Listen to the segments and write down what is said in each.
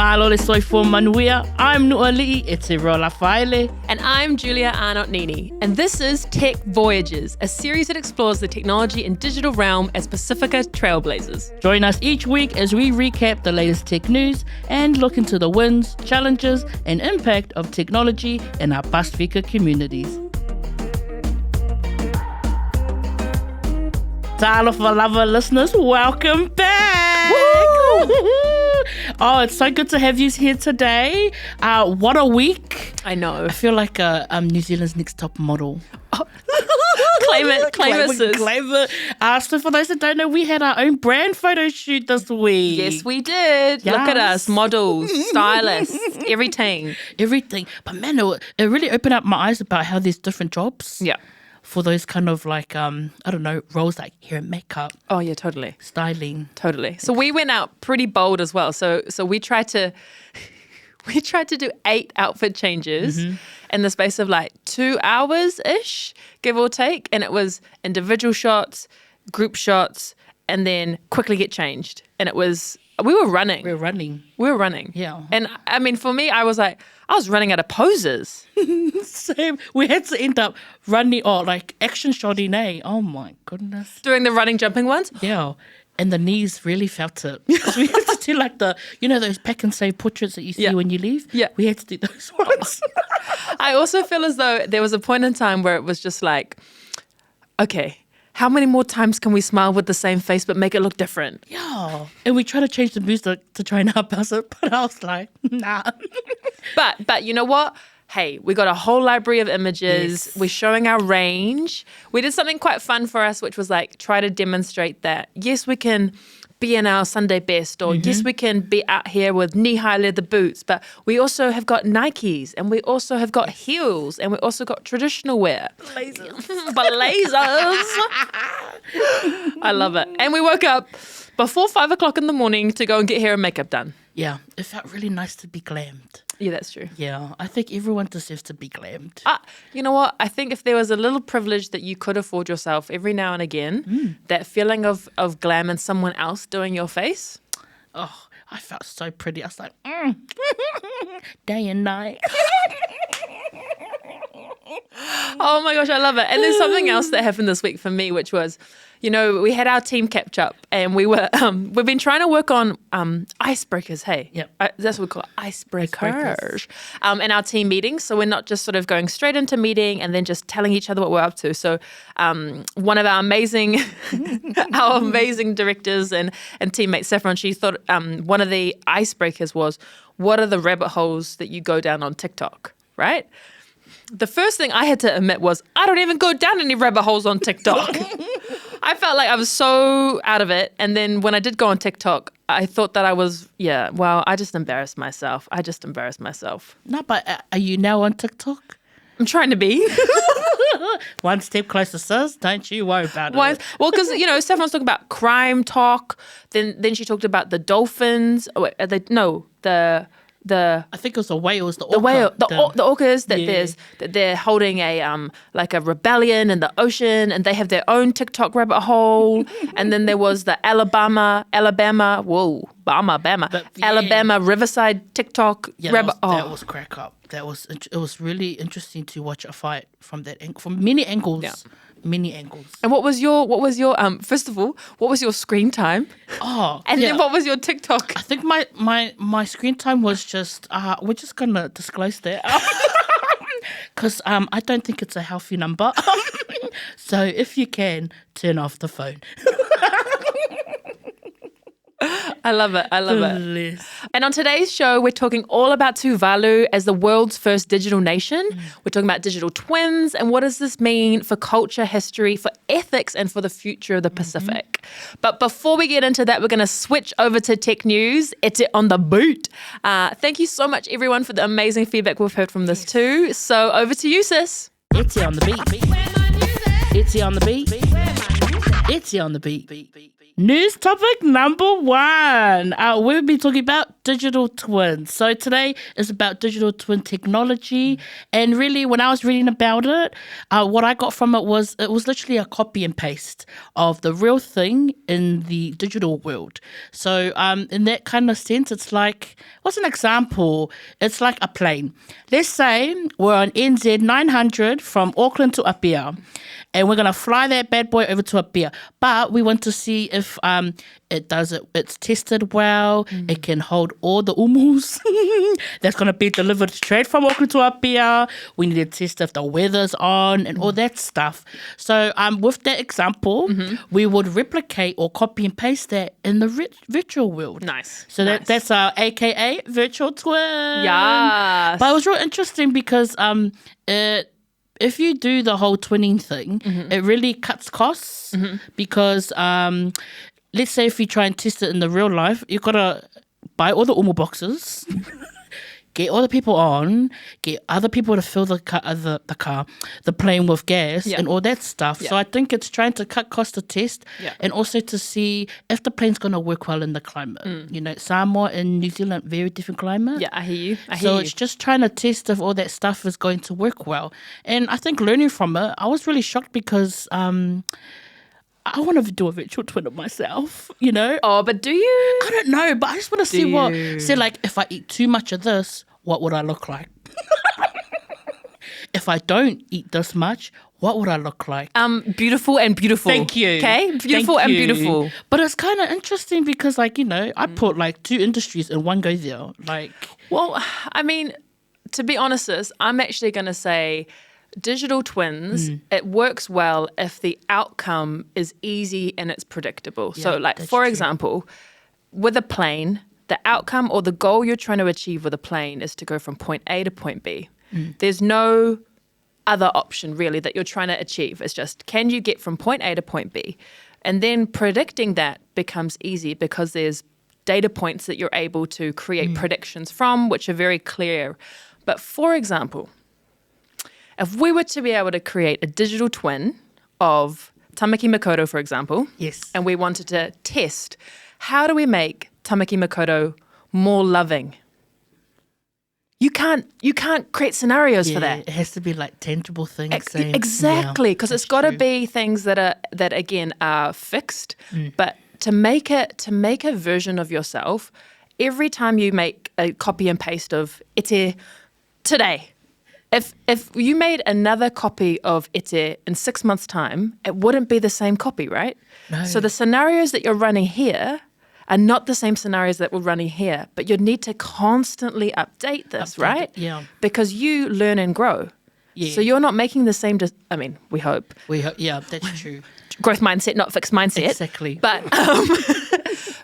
Mālole Saphron Matamua. I'm Nu'ali'i Eteroa Lafaele. And I'm Julia Arnott-Neenee. And this is Tech Voyagers, a series that explores the technology and digital realm as Pasefika trailblazers. Join us each week as we recap the latest tech news and look into the wins, challenges, and impact of technology in our Pasefika communities. Talanoa lover listeners, welcome back! Oh, it's so good to have you here today. What a week. I know. I feel like New Zealand's next top model. Oh. Claim it, sis. Claim it. So for those that don't know, we had our own brand photo shoot this week. Yes, we did. Yes. Look at us, models, stylists, everything. Everything. But man, it really opened up my eyes about how there's different jobs. Yeah. For those kind of like, roles like hair and makeup. Oh, yeah, totally. Styling. Totally. So we went out pretty bold as well. So we tried to do 8 outfit changes in the space of like 2 hours-ish, give or take. And it was individual shots, group shots, and then quickly get changed. And it was, we were running. Yeah. And I mean, for me, I was running out of poses. Same. We had to end up running, action shotting, eh? Oh my goodness. Doing the running, jumping ones? Yeah. And the knees really felt it. Because we had to do like those pack and save portraits that you see when you leave? Yeah. We had to do those ones. I also feel as though there was a point in time where it was just like, okay, how many more times can we smile with the same face but make it look different? Yeah. And we try to change the music to try and help us, but I was like, nah. But you know what? Hey, we got a whole library of images. Yes. We're showing our range. We did something quite fun for us, which was like try to demonstrate that, yes, we can be in our Sunday best, or yes, we can be out here with knee-high leather boots, but we also have got Nikes, and we also have got heels, and we also got traditional wear. Blazers. I love it. And we woke up before 5 o'clock in the morning to go and get hair and makeup done. Yeah, it felt really nice to be glammed. Yeah, that's true. Yeah, I think everyone deserves to be glammed. You know what? I think if there was a little privilege that you could afford yourself every now and again, that feeling of glam and someone else doing your face. Oh, I felt so pretty. I was like, day and night. Oh my gosh, I love it. And there's something else that happened this week for me, which was, we had our team catch up, and we've been trying to work on icebreakers, hey? Yep. That's what we call it, icebreakers. In our team meetings. So we're not just sort of going straight into meeting and then just telling each other what we're up to. So one of our amazing directors and teammates, Saphron, she thought one of the icebreakers was, what are the rabbit holes that you go down on TikTok, right? The first thing I had to admit was, I don't even go down any rabbit holes on TikTok. I felt like I was so out of it. And then when I did go on TikTok, I thought that I was, I just embarrassed myself. No, but are you now on TikTok? I'm trying to be. One step closer, sis. Don't you worry about it. Well, because, Saphron's talking about crime talk. Then she talked about the dolphins. Oh, wait, I think it was the whales, the orcas that they're holding a like a rebellion in the ocean, and they have their own TikTok rabbit hole. And then there was the Alabama Riverside TikTok rabbit hole. That was crack up. It was really interesting to watch a fight from many angles. Yeah. Many angles. And what was your first of all, what was your screen time? Then what was your TikTok? I think my screen time was just we're just gonna disclose that. Because I don't think it's a healthy number. So if you can, turn off the phone. I love it. And on today's show, we're talking all about Tuvalu as the world's first digital nation. We're talking about digital twins and what does this mean for culture, history, for ethics, and for the future of the Pacific. But before we get into that, we're going to switch over to tech news. It's on the boot. Thank you so much, everyone, for the amazing feedback we've heard from this too. So over to you, sis. It's on the beat. It's on the beat. It's on the beat. News topic number 1. We'll be talking about digital twins. So today is about digital twin technology. And really, when I was reading about it, what I got from it was literally a copy and paste of the real thing in the digital world. So in that kind of sense, it's like, what's an example? It's like a plane. Let's say we're on NZ 900 from Auckland to Apia, and we're going to fly that bad boy over to Apia. But we want to see if it's tested well, it can hold all the umus that's going to be delivered straight from Auckland to Apia. We need to test if the weather's on and all that stuff. So with that example, we would replicate or copy and paste that in the virtual world. Nice. So that's our AKA virtual twin. Yes. But it was real interesting because if you do the whole twinning thing, it really cuts costs because let's say if you try and test it in the real life, you've got to buy all the umu boxes, get all the people on, get other people to fill the plane with gas and all that stuff. So I think it's trying to cut costs to test and also to see if the plane's going to work well in the climate. You know, Samoa and New Zealand, very different climate. Yeah, I hear you. So it's just trying to test if all that stuff is going to work well. And I think learning from it, I was really shocked because I want to do a virtual twin of myself, you know? Oh, but do you? I don't know, but I just want to see say like, if I eat too much of this, what would I look like? If I don't eat this much, what would I look like? Beautiful and beautiful. Thank you. Okay? Beautiful and beautiful. But it's kind of interesting because, like, you know, I put like 2 industries in one go there. Like, well, I mean, to be honest, sis, I'm actually going to say digital twins, it works well if the outcome is easy and it's predictable. So, like, for example, with a plane, the outcome or the goal you're trying to achieve with a plane is to go from point A to point B. There's no other option really that you're trying to achieve. It's just, can you get from point A to point B? And then predicting that becomes easy because there's data points that you're able to create predictions from, which are very clear. But for example, if we were to be able to create a digital twin of Tamaki Makaurau, for example, and we wanted to test, how do we make Tamaki Makaurau more loving? You can't create scenarios for that. It has to be like tangible things. Exactly, because it's got to be things that again are fixed. But to make a version of yourself, every time you make a copy and paste of Ete today, if you made another copy of Ete in 6 months' time, it wouldn't be the same copy, right? No. So the scenarios that you're running here are not the same scenarios that we're running here, but you need to constantly update this, right? Yeah. Because you learn and grow. Yeah. So you're not making the same, we hope. Yeah, that's true. Growth mindset, not fixed mindset. Exactly. But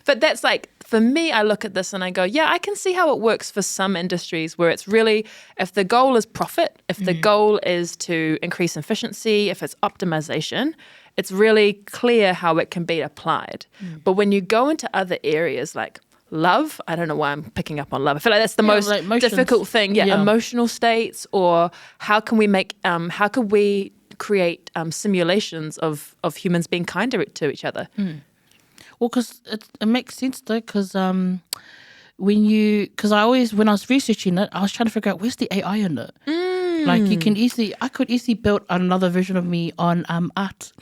but that's like, for me, I look at this and I go, yeah, I can see how it works for some industries where it's really, if the goal is profit, if the goal is to increase efficiency, if it's optimization, it's really clear how it can be applied. But when you go into other areas like love, I don't know why I'm picking up on love. I feel like that's the most like difficult thing. Yeah, emotional states, or how can we create simulations of humans being kinder to each other? Well, because it makes sense though, because when I was researching it, I was trying to figure out where's the AI in it. Like I could easily build another version of me on art.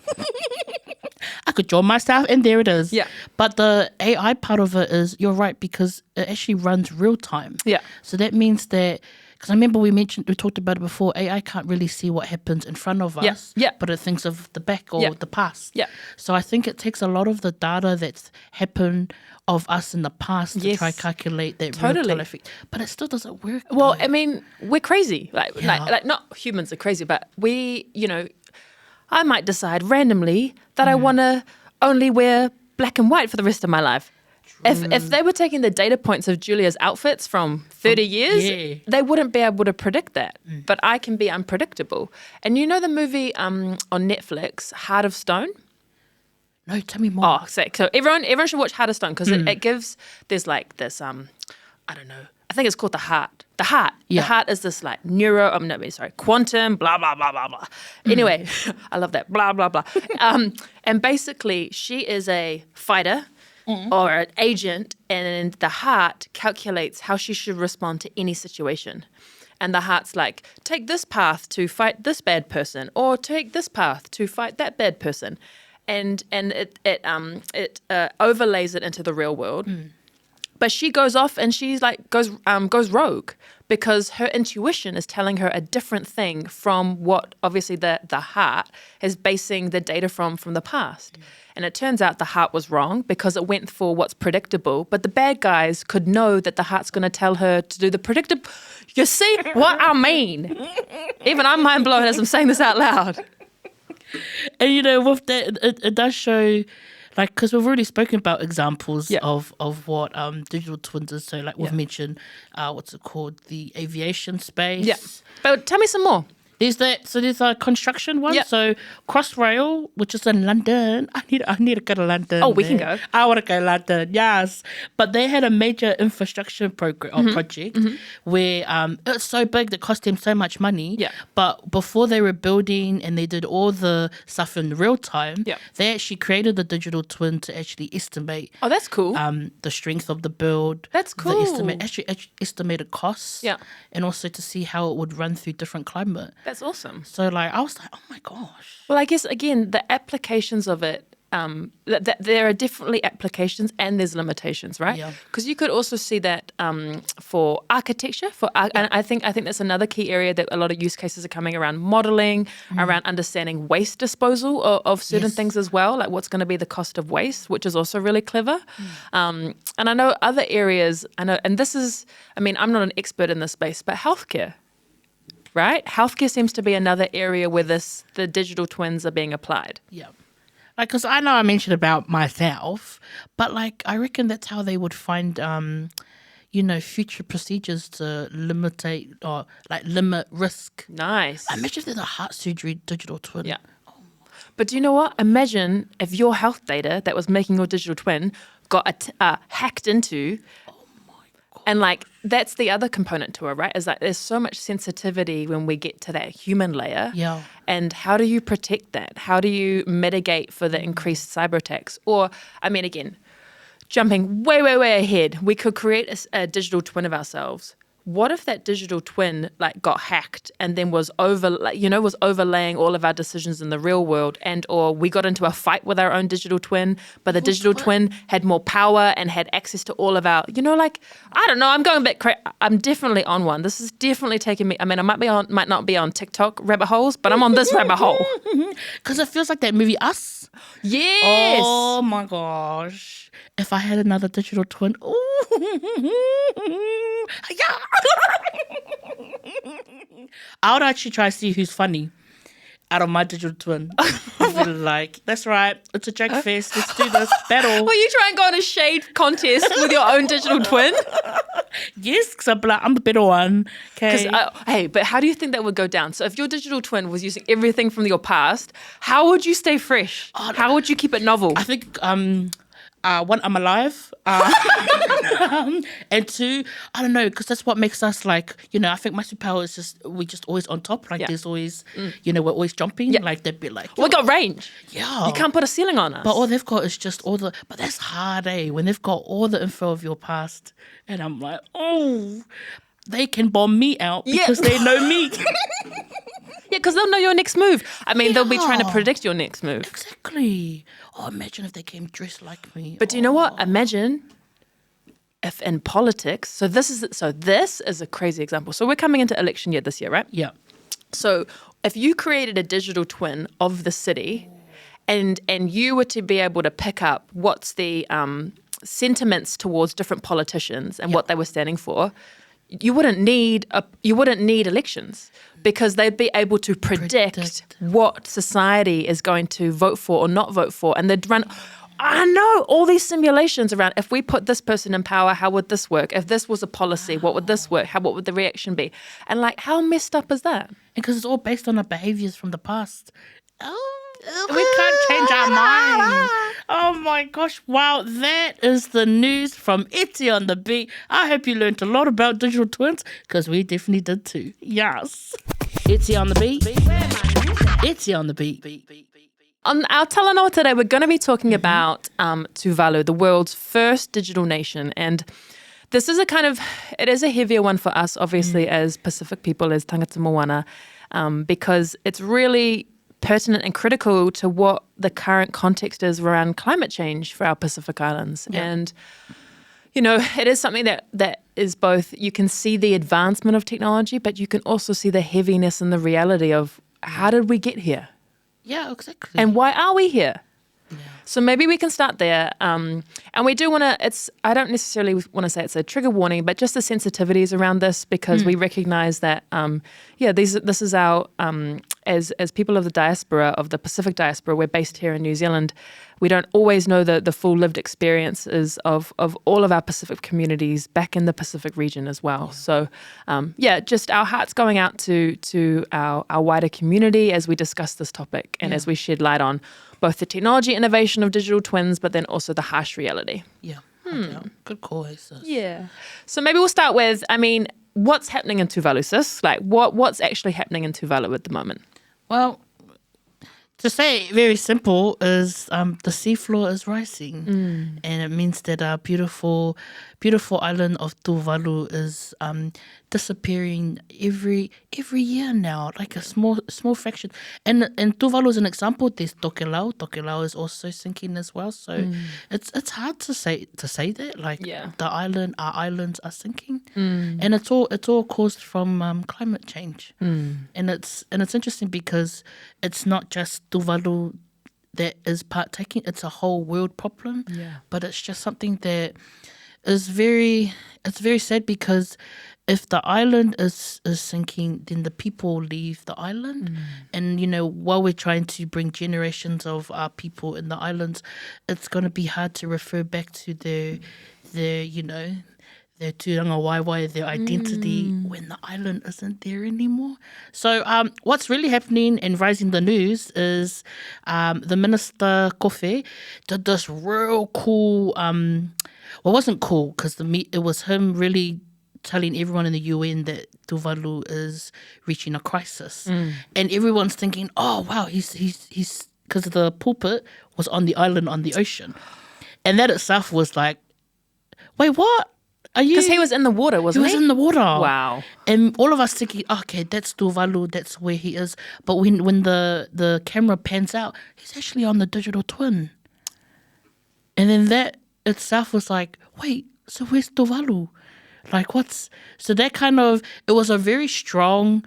I could draw myself and there it is. Yeah. But the AI part of it is, you're right, because it actually runs real time. Yeah. So that means that, because I remember we talked about it before, AI can't really see what happens in front of us, but it thinks of the back or the past. Yeah. So I think it takes a lot of the data that's happened of us in the past to try calculate that real time effect. But it still doesn't work. Well, I mean, we're crazy. Like not humans are crazy, but I might decide randomly that I want to only wear black and white for the rest of my life. If they were taking the data points of Julia's outfits from 30 years, they wouldn't be able to predict that. But I can be unpredictable. And you know the movie on Netflix, Heart of Stone? No, tell me more. Oh, so everyone should watch Heart of Stone because it gives, there's like this, I don't know, I think it's called The Heart. The heart. Yeah. The heart is this like quantum, blah, blah, blah, blah, blah. Anyway, I love that, blah, blah, blah. And basically she is a fighter. or an agent, and the heart calculates how she should respond to any situation. And the heart's like, take this path to fight this bad person, or take this path to fight that bad person. And it overlays it into the real world. But she goes off and she's like goes rogue because her intuition is telling her a different thing from what obviously the heart is basing the data from the past. And it turns out the heart was wrong because it went for what's predictable. But the bad guys could know that the heart's going to tell her to do the predictable. You see what I mean? Even I'm mind blown as I'm saying this out loud. And with that, it does show, like, because we've already spoken about examples of what digital twins is. So, like, we've mentioned, what's it called? The aviation space. Yeah. But tell me some more. There's a construction one. Yep. So Crossrail, which is in London. I need to go to London. Oh, we can go. I want to go to London. Yes, but they had a major infrastructure project where it's so big that cost them so much money. Yeah. But before they were building and they did all the stuff in real time, they actually created the digital twin to actually estimate. Oh, that's cool. The strength of the build. That's cool. The estimated costs. Yeah. And also to see how it would run through different climate. That's awesome. So, like, I was like, oh my gosh. Well, I guess, again, the applications of it, there are definitely applications and there's limitations, right? Yeah. Because you could also see that for architecture, and I think that's another key area that a lot of use cases are coming around modeling, around understanding waste disposal of certain things as well, like what's going to be the cost of waste, which is also really clever. And I know other areas, and this is, I'm not an expert in this space, but healthcare. Right? Healthcare seems to be another area where the digital twins are being applied. Yeah. Like, because I know I mentioned about myself, but, like, I reckon that's how they would find, future procedures to limit risk. Nice. Imagine if there's a heart surgery digital twin. Yeah. But do you know what? Imagine if your health data that was making your digital twin got hacked into. And, like, that's the other component to it, right? Is like there's so much sensitivity when we get to that human layer. Yeah. And how do you protect that? How do you mitigate for the increased cyber attacks? Or, again, jumping way, way, way ahead, we could create a digital twin of ourselves. What if that digital twin, like, got hacked and then was overlaying all of our decisions in the real world, or we got into a fight with our own digital twin, but the digital twin had more power and had access to all of our, I don't know, I'm going a bit crazy. I'm definitely on one. This is definitely taking me, I might not be on TikTok rabbit holes, but I'm on this rabbit hole. Because it feels like that movie Us. Yes. Oh my gosh. If I had another digital twin, yeah. I would actually try to see who's funny out of my digital twin. I'd be like, that's right, it's a joke fest, let's do this battle. Will you try and go on a shade contest with your own digital twin? Yes, because I'm like, I'm the better one. Okay. Hey, but how do you think that would go down? So if your digital twin was using everything from your past, how would you stay fresh? How would you keep it novel? I think one, I'm alive, and two, I don't know, because that's what makes us, like, I think my superpower is just we're just always on top. Like, there's always, we're always jumping. Yeah. Like, they'd be like, we got range. Yeah, you can't put a ceiling on us. But all they've got is just but that's hard, when they've got all the info of your past, and I'm like, oh, they can bomb me out because they know me. Yeah, because they'll know your next move. They'll be trying to predict your next move. Exactly. Oh, imagine if they came dressed like me. But do you know what? Imagine if in politics, so this is a crazy example. So we're coming into election year this year, right? Yeah. So if you created a digital twin of the city and you were to be able to pick up what's the sentiments towards different politicians and what they were standing for, you wouldn't need elections because they'd be able to predict what society is going to vote for or not vote for, and they'd run. I know all these simulations around if we put this person in power, how would this work? If this was a policy, what would this work? What would the reaction be? And, like, how messed up is that? Because it's all based on our behaviors from the past. We can't change our mind. Oh my gosh. Wow. That is the news from Eti on the Beat. I hope you learned a lot about digital twins because we definitely did too. Yes. Eti on the Beat. Eti on the Beat. On our Talanoa today, we're going to be talking about Tuvalu, the world's first digital nation. And this is it is a heavier one for us, obviously, as Pacific people, as tangata moana, because it's really pertinent and critical to what the current context is around climate change for our Pacific Islands. Yeah. And, it is something that is both, you can see the advancement of technology, but you can also see the heaviness and the reality of how did we get here? Yeah, exactly. And why are we here? Yeah. So maybe we can start there. And we do want to, I don't necessarily want to say it's a trigger warning, but just the sensitivities around this, because we recognize that, this is our, as people of the diaspora, of the Pacific diaspora, we're based here in New Zealand. We don't always know the full lived experiences of all of our Pacific communities back in the Pacific region as well. So, just our hearts going out to our wider community as we discuss this topic and as we shed light on both the technology innovation of digital twins, but then also the harsh reality. Yeah. Good call, sis. Yeah. So maybe we'll start with, what's happening in Tuvalu, sis? Like, what's actually happening in Tuvalu at the moment? Well, to say it very simple is the seafloor is rising, and it means that our beautiful island of Tuvalu is disappearing every year now, like a small fraction. And Tuvalu is an example. There's Tokelau. Tokelau is also sinking as well. So it's hard to say that our islands are sinking, and it's all caused from climate change. And it's interesting because it's not just Tuvalu that is partaking; it's a whole world problem. Yeah. But it's just something that is very sad, because if the island is sinking, then the people leave the island. And, while we're trying to bring generations of our people in the islands, it's going to be hard to refer back to their tūranga waiwai, their identity, when the island isn't there anymore. So what's really happening and rising the news is the Minister Kofi did this real cool, it wasn't cool because it was him really telling everyone in the UN that Tuvalu is reaching a crisis. And everyone's thinking, oh, wow, he's because the pulpit was on the island on the ocean. And that itself was like, wait, what? Because he was in the water, wasn't he? He was in the water. Wow. And all of us thinking, okay, that's Tuvalu, that's where he is. But when the camera pans out, he's actually on the digital twin. And then that itself was like, wait, so where's Tuvalu? Like, so that it was a very strong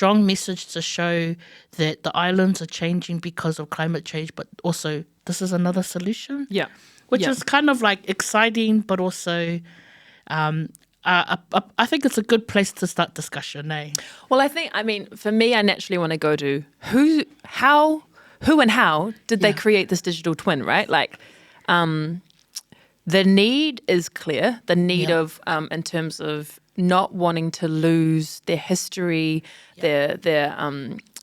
message to show that the islands are changing because of climate change, but also this is another solution. Yeah. Which is kind of like exciting, but also I think it's a good place to start discussion, eh? Well, for me, I naturally want to go to who and how did they create this digital twin, right? Like, the need is clear. The need of, in terms of not wanting to lose their history, their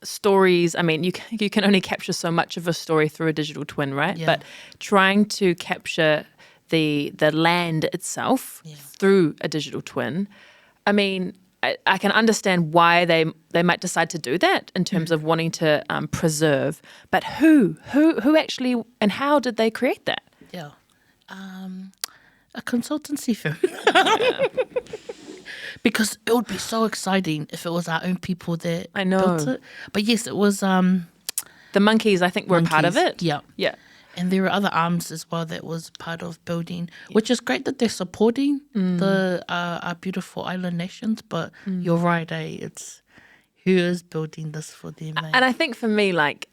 stories. You can only capture so much of a story through a digital twin, right? Yeah. But trying to capture the land itself through a digital twin, I can understand why they might decide to do that in terms of wanting to preserve. But who actually and how did they create that? Yeah. A consultancy firm. Because it would be so exciting if it was our own people that built it. But yes, it was the monkeys, I think, were a part of it. Yeah. Yeah. And there were other arms as well that was part of building, which is great that they're supporting our beautiful island nations. But you're right, it's who is building this for them. And I think for me, like,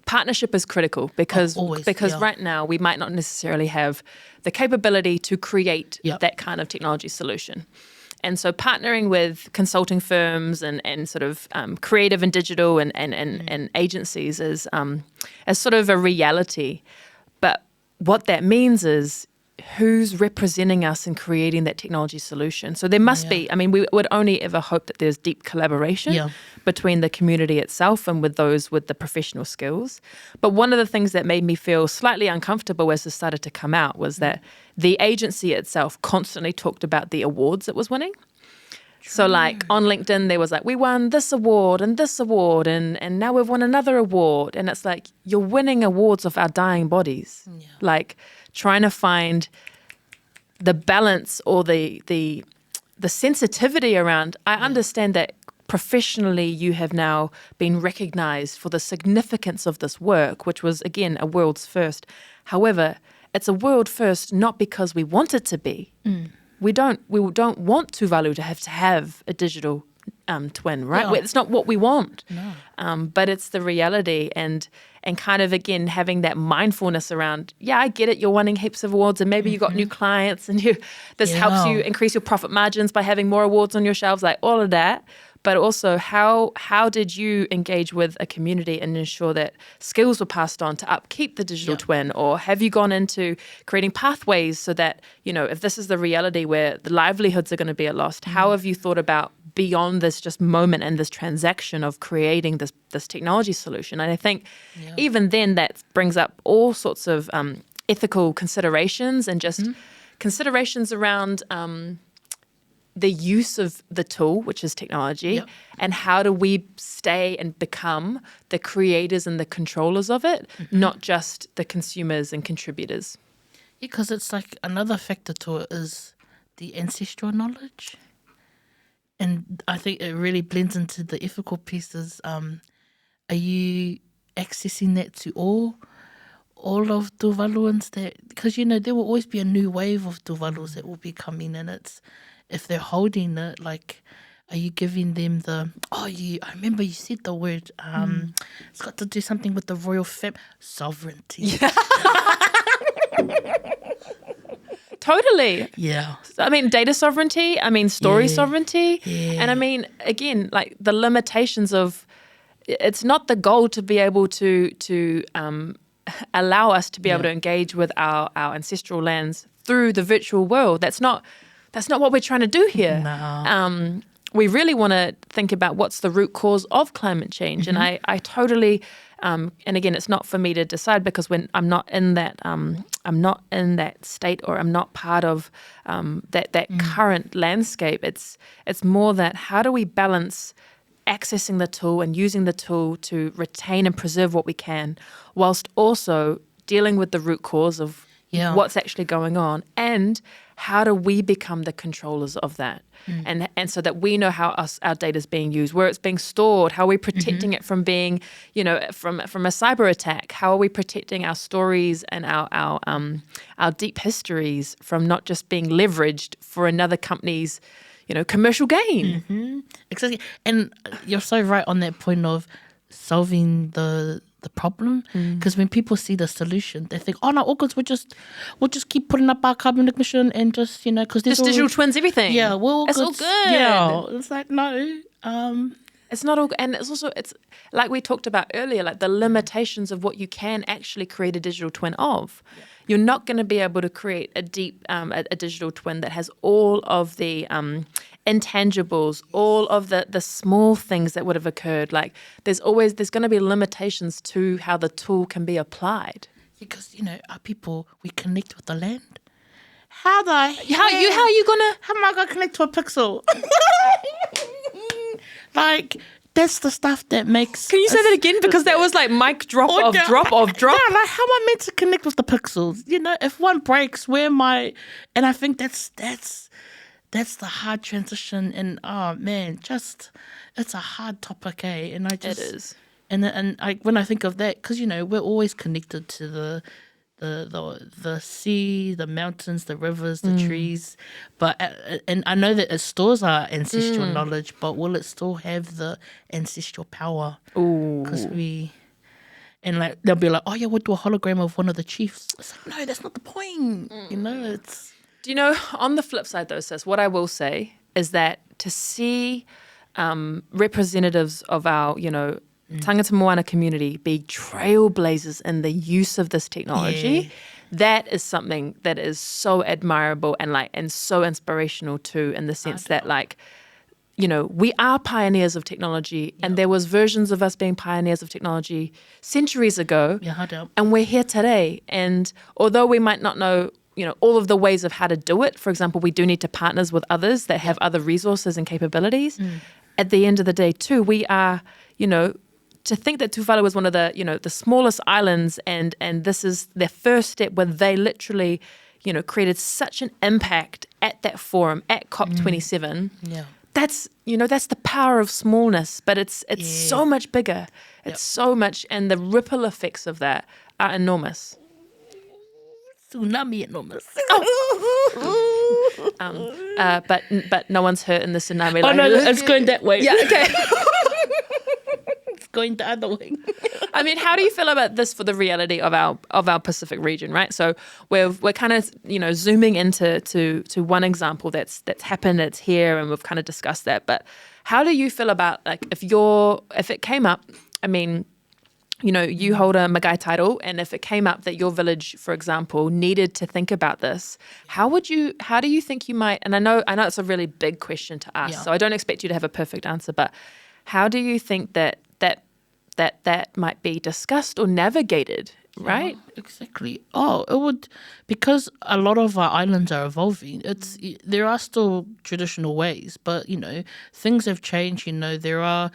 partnership is critical because right now we might not necessarily have the capability to create that kind of technology solution. And so partnering with consulting firms and sort of creative and digital and agencies is sort of a reality. But what that means is who's representing us in creating that technology solution. So there must be, we would only ever hope that there's deep collaboration between the community itself and with those with the professional skills. But one of the things that made me feel slightly uncomfortable as this started to come out was that the agency itself constantly talked about the awards it was winning. So like on LinkedIn, there was like, we won this award and now we've won another award. And it's like, you're winning awards of our dying bodies. Yeah. Like trying to find the balance or the sensitivity around, I understand that professionally you have now been recognized for the significance of this work, which was, again, a world's first. However, it's a world first not because we want it to be. We don't want Tuvalu to have a digital twin, right? Yeah. It's not what we want. No. But it's the reality and kind of, again, having that mindfulness around, yeah, I get it, you're winning heaps of awards and maybe you got new clients and this helps you increase your profit margins by having more awards on your shelves, like all of that. But also, how did you engage with a community and ensure that skills were passed on to upkeep the digital twin? Or have you gone into creating pathways so that, if this is the reality where the livelihoods are going to be lost, how have you thought about beyond this just moment and this transaction of creating this technology solution? And I think even then that brings up all sorts of ethical considerations and just considerations around the use of the tool, which is technology, and how do we stay and become the creators and the controllers of it, not just the consumers and contributors. Yeah, because it's like another factor to it is the ancestral knowledge. And I think it really blends into the ethical pieces. Are you accessing that to all of Tuvaluans? Because, there will always be a new wave of Tuvalus that will be coming, and if they're holding it, like, are you giving them I remember you said the word, it's got to do something with the royal sovereignty. Yeah. Totally. Yeah. I mean, data sovereignty, story sovereignty. Yeah. And again, like the limitations of, it's not the goal to be able to allow us to be able to engage with our ancestral lands through the virtual world. That's not what we're trying to do here. No. We really want to think about what's the root cause of climate change. And I totally, and again, it's not for me to decide because when I'm not in that state or I'm not part of that current landscape. It's more that how do we balance accessing the tool and using the tool to retain and preserve what we can, whilst also dealing with the root cause of what's actually going on, and how do we become the controllers of that? And so that we know how our data is being used, where it's being stored, how are we protecting it from being, from a cyber attack? How are we protecting our stories and our deep histories from not just being leveraged for another company's, commercial gain? Exactly. And you're so right on that point of solving the problem, because when people see the solution, they think, oh no, all good, we'll just keep putting up our carbon emission and just because just digital twins everything. Yeah, well, it's all good. Yeah, it's like no, it's not all, and it's like we talked about earlier, like the limitations of what you can actually create a digital twin of. You're not going to be able to create a deep a digital twin that has all of the intangibles, all of the small things that would have occurred. Like there's going to be limitations to how the tool can be applied. Because our people, we connect with the land. How am I gonna connect to a pixel? Like that's the stuff that makes. Can you say that again? Because that was like mic drop of drop of drop. Yeah, like how am I meant to connect with the pixels? If one breaks, where am I? And I think that's the hard transition. And oh man, it's a hard topic, eh? And it is. And when I think of that, because we're always connected to the sea, the mountains, the rivers, the trees, but and I know that it stores our ancestral knowledge, but will it still have the ancestral power? Because like they'll be like, oh yeah, we'll do a hologram of one of the chiefs. It's like, no, that's not the point. It's. Do you know, on the flip side though, sis, what I will say is that to see representatives of our, tangata Moana community be trailblazers in the use of this technology, that is something that is so admirable and so inspirational too, in the sense that we are pioneers of technology, and there was versions of us being pioneers of technology centuries ago, and we're here today. And although we might not know all of the ways of how to do it. For example, we do need to partners with others that have other resources and capabilities. At the end of the day, too, we are, to think that Tuvalu is one of the, the smallest islands, and this is their first step where they literally, created such an impact at that forum at COP27. Yeah. That's the power of smallness, but it's so much bigger. It's so much, and the ripple effects of that are enormous. Tsunami enormous. But no one's hurt in the tsunami. Oh no, it's going that way. Yeah, okay. It's going the other way. I mean, how do you feel about this for the reality of our Pacific region, right? So we're kind of zooming into one example that's happened, that's here, and we've kind of discussed that. But how do you feel about, like, if it came up? I mean, you hold a Magai title, and if it came up that your village, for example, needed to think about this, how do you think you might? And I know it's a really big question to ask, so I don't expect you to have a perfect answer, but how do you think that might be discussed or navigated, right? Yeah, exactly. Oh, it would, because a lot of our islands are evolving. There are still traditional ways, but things have changed. There are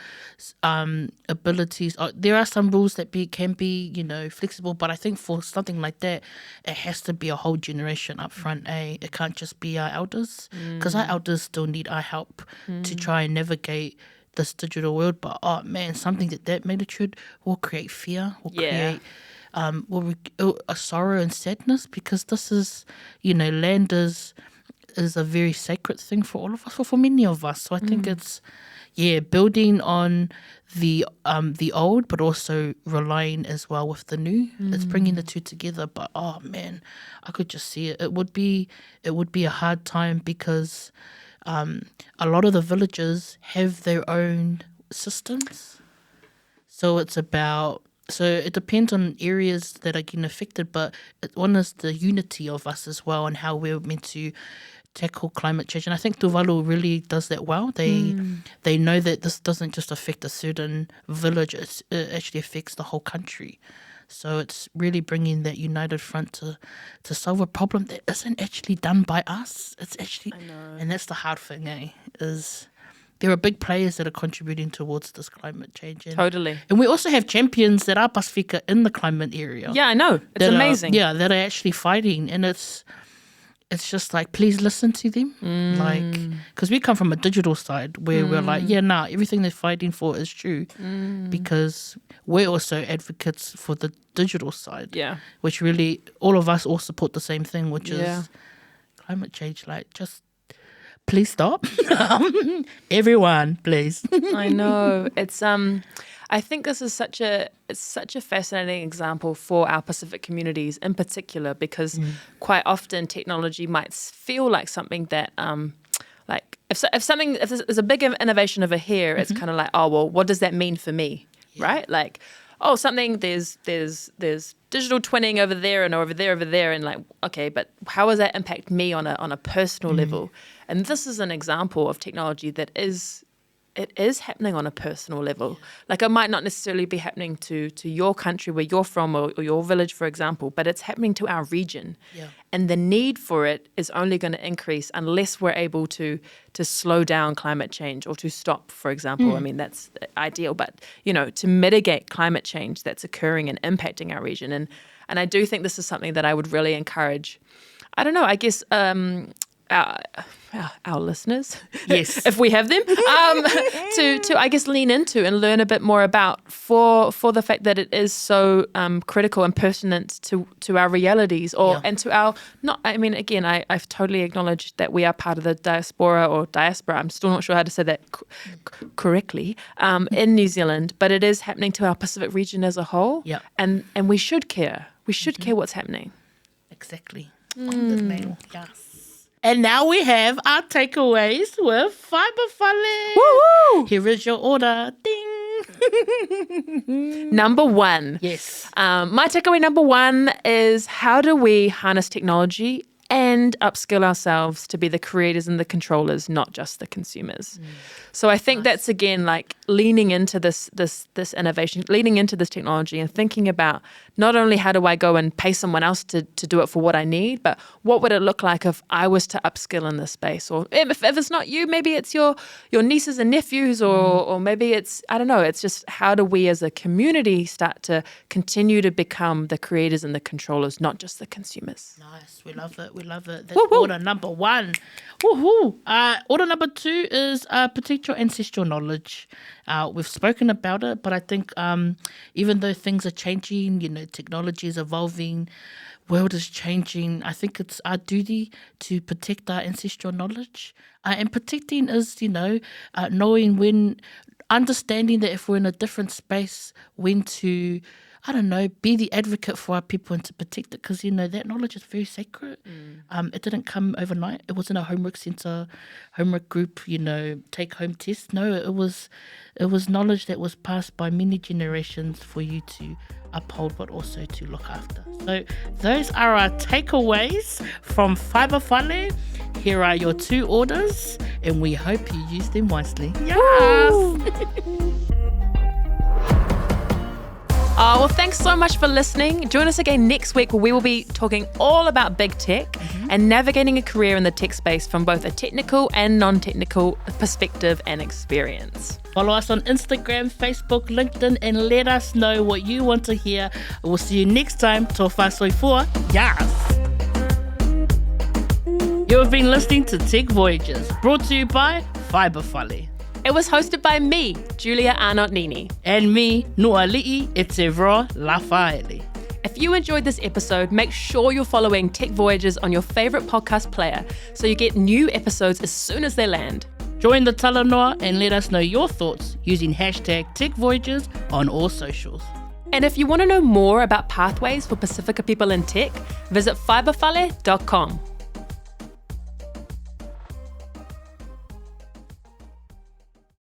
abilities. There are some rules that can be flexible, but I think for something like that, it has to be a whole generation up front. It can't just be our elders, because our elders still need our help to try and navigate this digital world. But something that magnitude will create fear, will create a sorrow and sadness, because this is land is a very sacred thing for all of us, or for many of us. So I think it's building on the old, but also relying as well with the new. It's bringing the two together. But I could just see it. It would be a hard time, because a lot of the villages have their own systems. So it depends on areas that are getting affected, but one is the unity of us as well, and how we're meant to tackle climate change. And I think Tuvalu really does that well. They know that this doesn't just affect a certain village, it actually affects the whole country. So it's really bringing that united front to solve a problem that isn't actually done by us. It's actually, and that's the hard thing, is there are big players that are contributing towards this climate change. Totally. And we also have champions that are Pasefika in the climate area. Yeah, I know. It's amazing. That are actually fighting. And it's just like, please listen to them. Because we come from a digital side where we're like, everything they're fighting for is true. Because we're also advocates for the digital side. Yeah. Which really, all of us all support the same thing, which is climate change. Like, just please stop. Everyone, please. I know. It's I think this is such a fascinating example for our Pacific communities in particular, because quite often technology might feel like something that like if there's a big innovation over here, it's kind of like, oh well, what does that mean for me, right? Like, oh, there's digital twinning over there and over there, and like, okay, but how does that impact me on a personal level? And this is an example of technology that is happening on a personal level. Like, it might not necessarily be happening to your country where you're from, or your village, for example, but it's happening to our region. Yeah. And the need for it is only going to increase unless we're able to slow down climate change, or to stop, for example. I mean, that's ideal, but, to mitigate climate change that's occurring and impacting our region. And I do think this is something that I would really encourage. I don't know, I guess our listeners, yes, if we have them, to I guess lean into and learn a bit more about, for the fact that it is so critical and pertinent to our realities, and to our again, I've totally acknowledged that we are part of the diaspora. I'm still not sure how to say that correctly, in New Zealand, but it is happening to our Pacific region as a whole. Yeah. And we should care. We should care what's happening. Exactly. On the nail. Yes. And now we have our takeaways with Fiber Fale. Woo-hoo! Here is your order. Ding. Number one. Yes. My takeaway number one is, how do we harness technology and upskill ourselves to be the creators and the controllers, not just the consumers. So I think that's, again, like leaning into this innovation, leaning into this technology and thinking about not only how do I go and pay someone else to do it for what I need, but what would it look like if I was to upskill in this space? Or if it's not you, maybe it's your nieces and nephews, or maybe it's, I don't know, it's just how do we as a community start to continue to become the creators and the controllers, not just the consumers. Nice. We love it. We love it. That's order number 1. Woohoo. Order number 2 is protect your ancestral knowledge. We've spoken about it, but I think even though things are changing, technology is evolving, world is changing, I think it's our duty to protect our ancestral knowledge. And protecting is, knowing when, understanding that if we're in a different space, when to, I don't know, be the advocate for our people and to protect it, because, that knowledge is very sacred. It didn't come overnight. It wasn't a homework center, homework group, take home test. No, it was knowledge that was passed by many generations for you to uphold, but also to look after. So those are our takeaways from Faibafale. Here are your 2 orders, and we hope you use them wisely. Yes! Well, thanks so much for listening. Join us again next week where we will be talking all about big tech and navigating a career in the tech space from both a technical and non-technical perspective and experience. Follow us on Instagram, Facebook, LinkedIn, and let us know what you want to hear. We'll see you next time. Tofa soifua. Yes! You have been listening to Tech Voyagers, brought to you by Faibafale. It was hosted by me, Julia Arnott-Neenee. And me, Nuali'i Eteroa Lafaele. If you enjoyed this episode, make sure you're following Tech Voyagers on your favourite podcast player so you get new episodes as soon as they land. Join the Talanoa and let us know your thoughts using hashtag Tech Voyagers on all socials. And if you want to know more about pathways for Pasefika people in tech, visit faibafale.com.